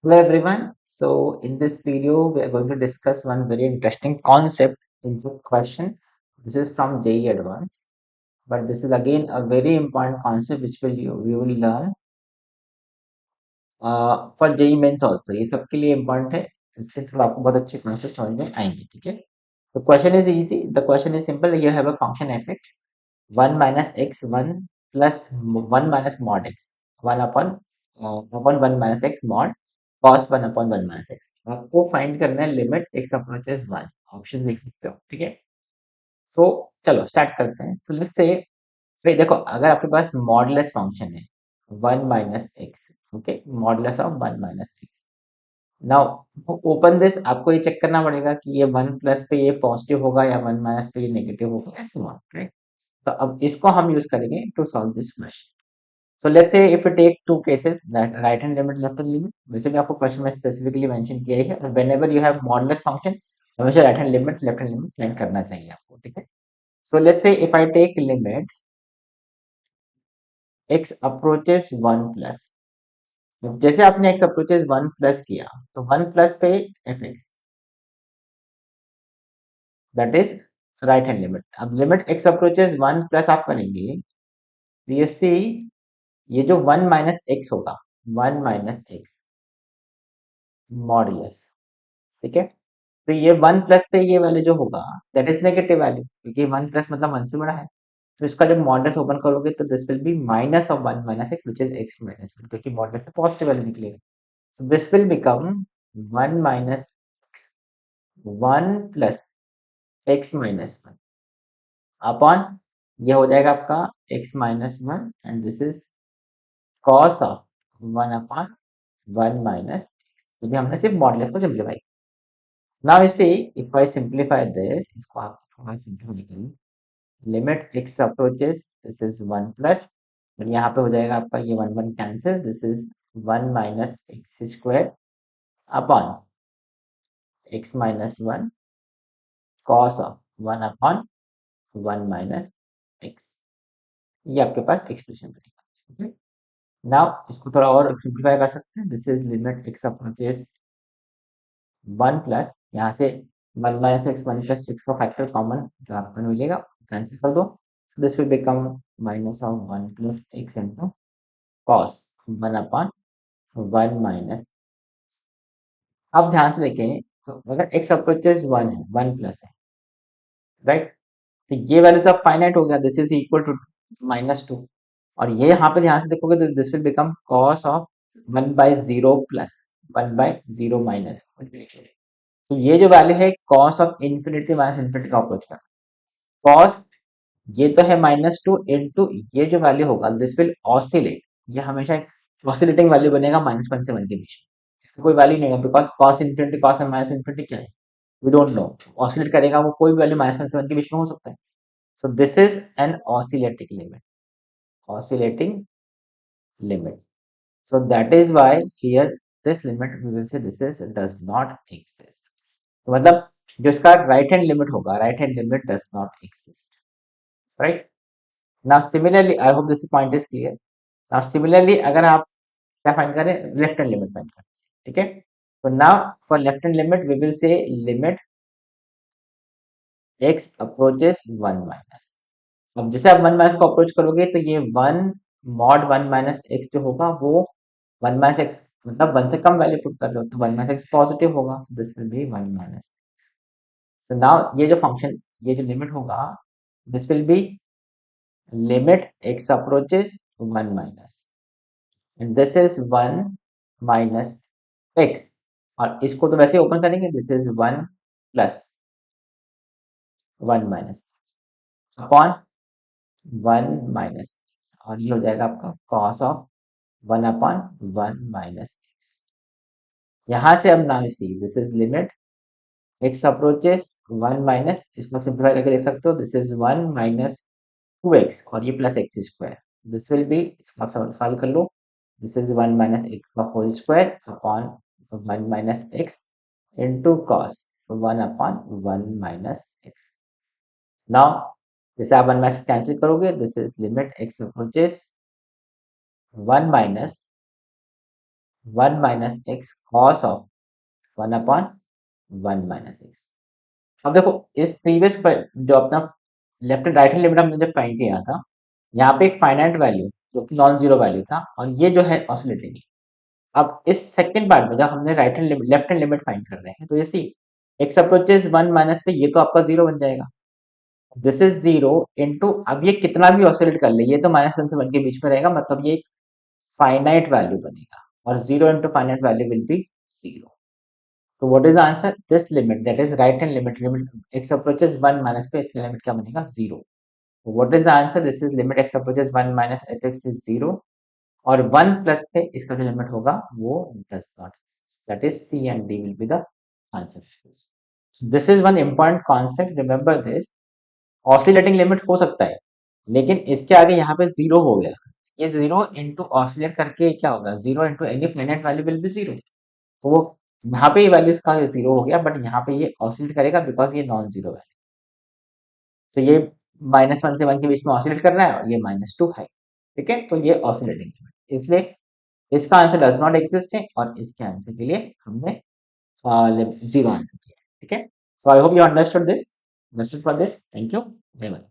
Hello everyone. So in this video, we are going to discuss one very interesting concept in the question. This is from JEE Advanced, but this is again a very important concept which we will learn for JEE Mains also. ये सबके लिए important है, इसके through आपको बहुत अच्छे concept समझ में आएंगे, ठीक है? The question is easy. The question is simple. You have a function fx, 1 minus x, 1 plus 1 minus mod x, 1 upon 1 minus x mod cos 1 upon 1 minus x. आपको फाइंड करना है लिमिट x अप्रोचेस 1. ऑप्शन देख सकते हो, ठीक है? सो चलो start करते हैं. सो लेट्स से फिर देखो, अगर आपके पास मॉडुलस फंक्शन है 1 minus x, okay, modulus of 1 minus x. Now open this, आपको ये चेक करना पड़ेगा कि ये 1 प्लस पे ये पॉजिटिव होगा या 1 माइनस पे ये नेगेटिव होगा, ऐसे राइट? तो अब इसको हम यूज करेंगे to solve this question. So let's say if you take two cases, that right hand limit, left hand limit, वैसे भी आपको क्वेश्चन में स्पेसिफिकली मेंशन किया है, और whenever you have modulus function, हमेशा right hand limit left hand limit find करना चाहिए आपको, ठीक है? So let's say if I take limit x approaches 1 plus, जैसे आपने x अप्रोचेस 1 प्लस किया तो 1 प्लस पे F x, that is right hand limit. अब लिमिट x अप्रोचेस 1 प्लस आप करेंगे तो you see ये जो 1 माइनस एक्स होगा, 1 माइनस एक्स मॉडुलस, ठीक है? तो ये 1 प्लस पे ये वैल्यू जो होगा दैट इज नेगेटिव वैल्यू, क्योंकि 1 प्लस मतलब 1 से बड़ा है. तो इसका जब मॉडुलस ओपन करोगे तो this will B minus of 1 minus x which is x minus 1, क्योंकि मॉडुलस से पॉजिटिव वैल्यू निकलेगा. So this will become 1 minus x 1 plus x minus 1 upon ये हो जाएगा आपका x minus 1 and this is cos of 1 upon 1 minus x. तो भी हमने सिर्फ मॉडुलस को simplify. Now you see if I simplify this, इसको आप थोड़ा सिंप्लीफाई करें, limit x approaches this is 1 plus, और यहाँ पे हो जाएगा आपका ये 1 1 cancel, this is 1 minus x square upon x minus 1 cos of 1 upon 1 minus x. ये आपके पास एक्सप्रेशन बनेगा, ठीक है? नाउ इसको थोड़ा और सिंप्लीफाई कर सकते हैं. This is limit x approaches 1 plus, यहाँ से 1 माइनस एक्स 1 प्लस एक्स का फैक्टर कॉमन जो आपको मिलेगा कैंसिल कर दो. So this will become minus of 1 plus x into cos 1 upon 1 minus. अब ध्यान से देखें, तो अगर x अप्रोचेस 1 है, 1 प्लस है, राइट? तो ये वैल्यू तो अब फाइनाइट हो गया, this is equal to minus 2, और ये यहाँ पे ध्यान से देखोगे तो this will become cos of 1 by 0 plus 1 by 0 minus. तो ये जो वैल्यू है cos of infinity minus infinity का अप्रोच का cos, ये तो है -2 इंटू ये जो वैल्यू होगा दिस विल ऑसिलेट, ये हमेशा एक ऑसिलेटिंग वैल्यू बनेगा -1 से 1 के बीच में. इसका कोई वैल्यू नहीं है because cos infinity cos minus infinity क्या है, वी डोंट नो. ऑसिलेट करेगा वो कोई भी वैल्यू -1 से 1 के बीच में हो सकता है. So this is an oscillating limit, oscillating limit. So that is why here this limit we will say this is does not exist. तो मतलब जो इसका राइट हैंड लिमिट होगा, right hand limit does not exist, right? Now similarly I hope this point is clear. Now similarly अगर आप क्या find करें, left hand limit find करें, ठीक है? तो now for left hand limit we will say limit x approaches 1 minus. अब जैसे आप 1 माइनस को अप्रोच करोगे तो ये 1 मॉड 1 माइनस एक्स जो होगा वो 1 माइनस एक्स मतलब 1 से कम वैल्यू पुट कर लो तो 1 माइनस एक्स पॉजिटिव होगा, so this will B 1 minus. So now ये जो फंक्शन, ये जो लिमिट होगा this will B limit x approaches 1 minus and this is 1 minus x, और इसको तो वैसे ओपन करेंगे, this is 1 plus 1 minus upon 1 minus x, और ये हो जाएगा आपका cos of 1 upon 1 minus x. यहाँ से अब now see this is limit x approaches 1 minus, इसको सिंप्लीफाई करके देख सकते हो, दिस इज 1 माइनस 2x और ये plus x square, this will be, इसको आप सॉल्व कर लो, दिस इज 1 माइनस एक्स का whole square upon 1 minus x into cos 1 upon 1 minus x. Now जैसे आप 1 माइनस कैंसिल करोगे, this is limit x approaches 1 minus 1 minus x cos of 1 upon 1 minus x. अब देखो इस previous जो अपना left and right hand limit हमने जब फाइंड किया था, यहाँ पे एक फाइनाइट वैल्यू जो कि नॉन जीरो वैल्यू था और ये जो है ऑसिलेटिंग। अब इस सेकंड पार्ट में जब हमने right hand left hand limit find कर रहे हैं तो ये सी एक्स अप्रोचेस 1 माइनस पे, ये तो आपका जीरो बन जाएगा। दिस इज जीरो इनटू, अब ये कितना भी ऑसिलेट कर ले ये तो -1 से 1 के बीच में रहेगा, मतलब ये एक फाइनाइट वैल्यू बनेगा और zero into finite value will be zero. तो what is the answer? This limit that is right hand limit, limit x approaches 1 minus पे इसका लिमिट क्या बनेगा? Zero. What is the answer? This is limit x approaches 1 minus f x is zero, और 1 plus पे इसका जो limit होगा वो does not exist, that is C and D will be the answer. This is one important concept, remember this. Oscillating limit हो सकता है लेकिन इसके आगे यहाँ पे जीरो हो गया, ये जीरो इंटू ऑसिलेट करके क्या होगा? Zero into any finite value will be zero. तो वो यहाँ पे ये वैल्यू इसका जीरो हो गया, बट यहाँ पे ये ऑसिलेट करेगा बिकॉज ये नॉन जीरो वैल्यू। तो ये -1 से 1 के बीच में ऑसिलेट कर रहा है और ये -2 है। ठीक है, तो ये ऑसिलेटिंग लिमिट, इसलिए इसका आंसर डज नॉट एग्जिस्ट है और इसके आंसर के लिए हमने जीरो आंसर किया है। ठीक है, so I hope you understood this. That's it for this, thank you, bye bye.